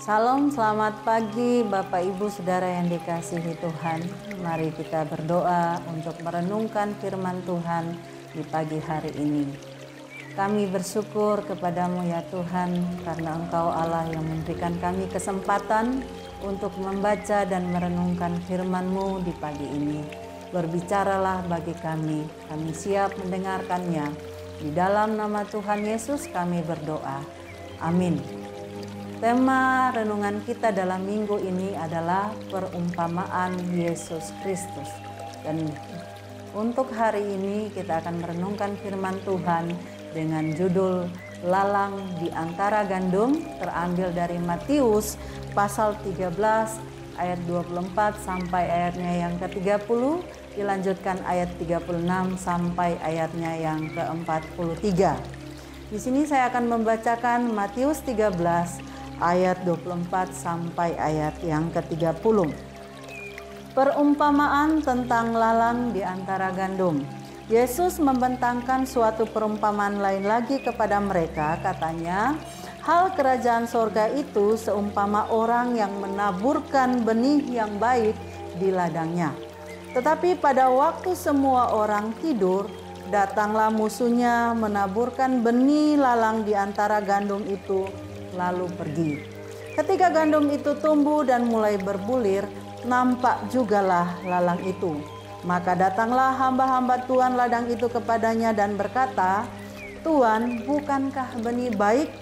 Salam, selamat pagi Bapak Ibu Saudara yang dikasihi Tuhan. Mari kita berdoa untuk merenungkan firman Tuhan di pagi hari ini. Kami bersyukur kepadamu ya Tuhan, karena Engkau Allah yang memberikan kami kesempatan untuk membaca dan merenungkan firman-Mu di pagi ini. Berbicaralah bagi kami siap mendengarkannya. Di dalam nama Tuhan Yesus kami berdoa. Amin. Tema renungan kita dalam minggu ini adalah perumpamaan Yesus Kristus. Dan untuk hari ini kita akan merenungkan firman Tuhan dengan judul Lalang di Antara Gandum, terambil dari Matius pasal 13 ayat 24 sampai ayatnya yang ke-30, dilanjutkan ayat 36 sampai ayatnya yang ke-43. Di sini saya akan membacakan Matius 13 ayat 24 sampai ayat yang ke-30. Perumpamaan tentang lalang di antara gandum. Yesus membentangkan suatu perumpamaan lain lagi kepada mereka, katanya, hal kerajaan sorga itu seumpama orang yang menaburkan benih yang baik di ladangnya. Tetapi pada waktu semua orang tidur, datanglah musuhnya menaburkan benih lalang di antara gandum itu, lalu pergi. Ketika gandum itu tumbuh dan mulai berbulir, nampak jugalah lalang itu. Maka datanglah hamba-hamba Tuhan ladang itu kepadanya dan berkata, Tuan, bukankah benih baik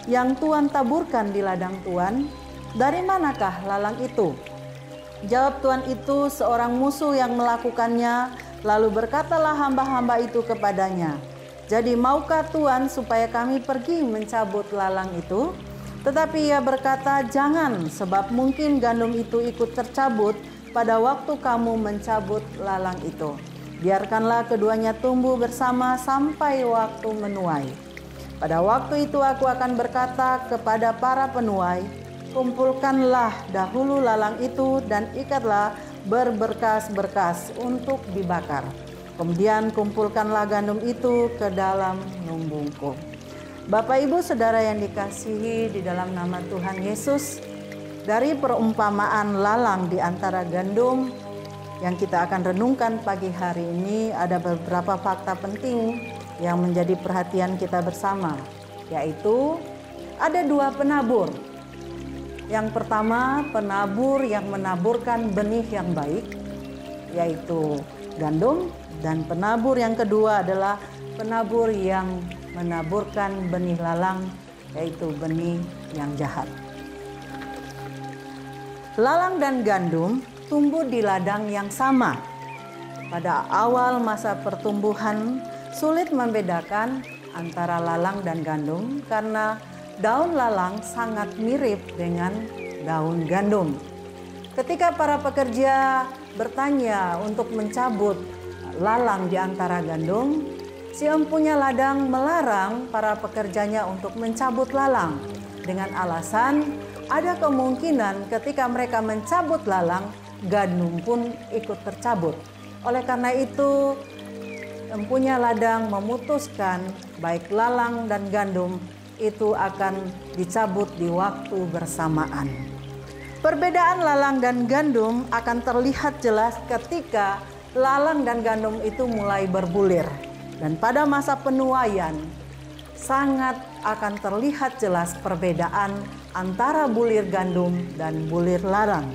yang Tuan taburkan di ladang Tuan? Dari manakah lalang itu? Jawab Tuan itu, seorang musuh yang melakukannya. Lalu berkatalah hamba-hamba itu kepadanya, jadi maukah Tuan supaya kami pergi mencabut lalang itu? Tetapi ia berkata, jangan, sebab mungkin gandum itu ikut tercabut pada waktu kamu mencabut lalang itu. Biarkanlah keduanya tumbuh bersama sampai waktu menuai. Pada waktu itu aku akan berkata kepada para penuai, kumpulkanlah dahulu lalang itu dan ikatlah berberkas-berkas untuk dibakar. Kemudian kumpulkanlah gandum itu ke dalam lumbungku. Bapak Ibu Saudara yang dikasihi di dalam nama Tuhan Yesus, dari perumpamaan lalang di antara gandum yang kita akan renungkan pagi hari ini, ada beberapa fakta penting yang menjadi perhatian kita bersama, yaitu ada dua penabur. Yang pertama, penabur yang menaburkan benih yang baik, yaitu gandum. Dan penabur yang kedua adalah penabur yang menaburkan benih lalang, yaitu benih yang jahat. Lalang dan gandum tumbuh di ladang yang sama. Pada awal masa pertumbuhan, sulit membedakan antara lalang dan gandum karena daun lalang sangat mirip dengan daun gandum. Ketika para pekerja bertanya untuk mencabut lalang di antara gandum, si empunya ladang melarang para pekerjanya untuk mencabut lalang dengan alasan ada kemungkinan ketika mereka mencabut lalang, gandum pun ikut tercabut. Oleh karena itu, empunya ladang memutuskan baik lalang dan gandum itu akan dicabut di waktu bersamaan. Perbedaan lalang dan gandum akan terlihat jelas ketika lalang dan gandum itu mulai berbulir. Dan pada masa penuaian, sangat akan terlihat jelas perbedaan antara bulir gandum dan bulir lalang.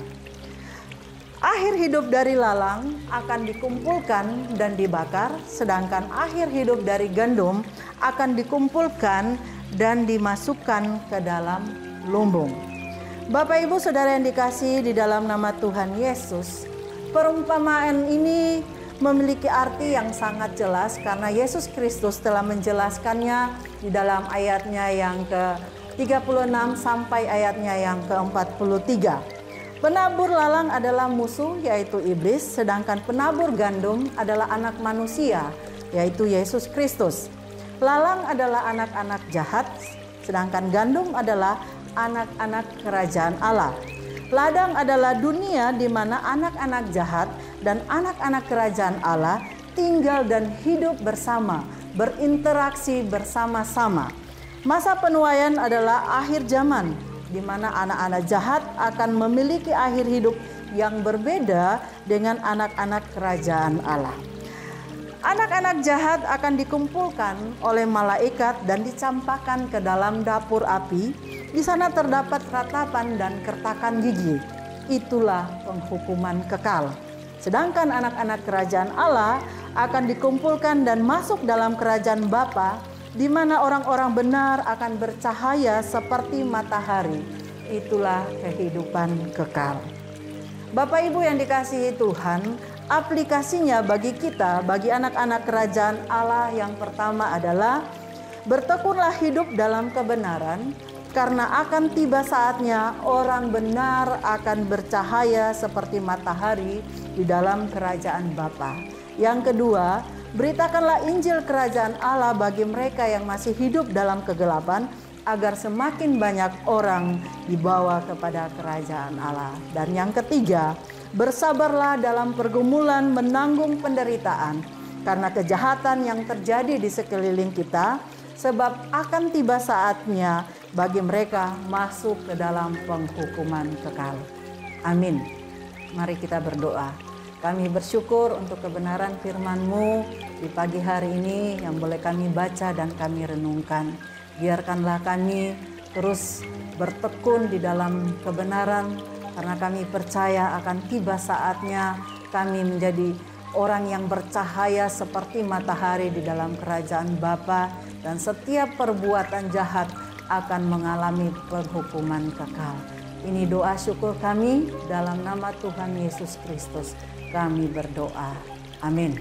Akhir hidup dari lalang akan dikumpulkan dan dibakar, sedangkan akhir hidup dari gandum akan dikumpulkan dan dimasukkan ke dalam lumbung. Bapak Ibu Saudara yang dikasihi di dalam nama Tuhan Yesus, perumpamaan ini memiliki arti yang sangat jelas karena Yesus Kristus telah menjelaskannya di dalam ayatnya yang ke-36 sampai ayatnya yang ke-43. Penabur lalang adalah musuh, yaitu iblis, sedangkan penabur gandum adalah anak manusia, yaitu Yesus Kristus. Lalang adalah anak-anak jahat, sedangkan gandum adalah anak-anak kerajaan Allah. Ladang adalah dunia di mana anak-anak jahat dan anak-anak kerajaan Allah tinggal dan hidup bersama, berinteraksi bersama-sama. Masa penuaian adalah akhir zaman, di mana anak-anak jahat akan memiliki akhir hidup yang berbeda dengan anak-anak kerajaan Allah. Anak-anak jahat akan dikumpulkan oleh malaikat dan dicampakkan ke dalam dapur api. Di sana terdapat ratapan dan kertakan gigi. Itulah penghukuman kekal. Sedangkan anak-anak kerajaan Allah akan dikumpulkan dan masuk dalam kerajaan Bapa, di mana orang-orang benar akan bercahaya seperti matahari. Itulah kehidupan kekal. Bapak Ibu yang dikasihi Tuhan, aplikasinya bagi kita, bagi anak-anak kerajaan Allah, yang pertama adalah bertekunlah hidup dalam kebenaran, karena akan tiba saatnya orang benar akan bercahaya seperti matahari di dalam kerajaan Bapa. Yang kedua, beritakanlah Injil kerajaan Allah bagi mereka yang masih hidup dalam kegelapan, agar semakin banyak orang dibawa kepada kerajaan Allah. Dan yang ketiga, bersabarlah dalam pergumulan menanggung penderitaan karena kejahatan yang terjadi di sekeliling kita, sebab akan tiba saatnya bagi mereka masuk ke dalam penghukuman kekal. Amin. Mari kita berdoa. Kami bersyukur untuk kebenaran firman-Mu di pagi hari ini yang boleh kami baca dan kami renungkan. Biarkanlah kami terus bertekun di dalam kebenaran, karena kami percaya akan tiba saatnya kami menjadi orang yang bercahaya seperti matahari di dalam kerajaan Bapa, dan setiap perbuatan jahat akan mengalami penghukuman kekal. Ini doa syukur kami dalam nama Tuhan Yesus Kristus. Kami berdoa. Amin.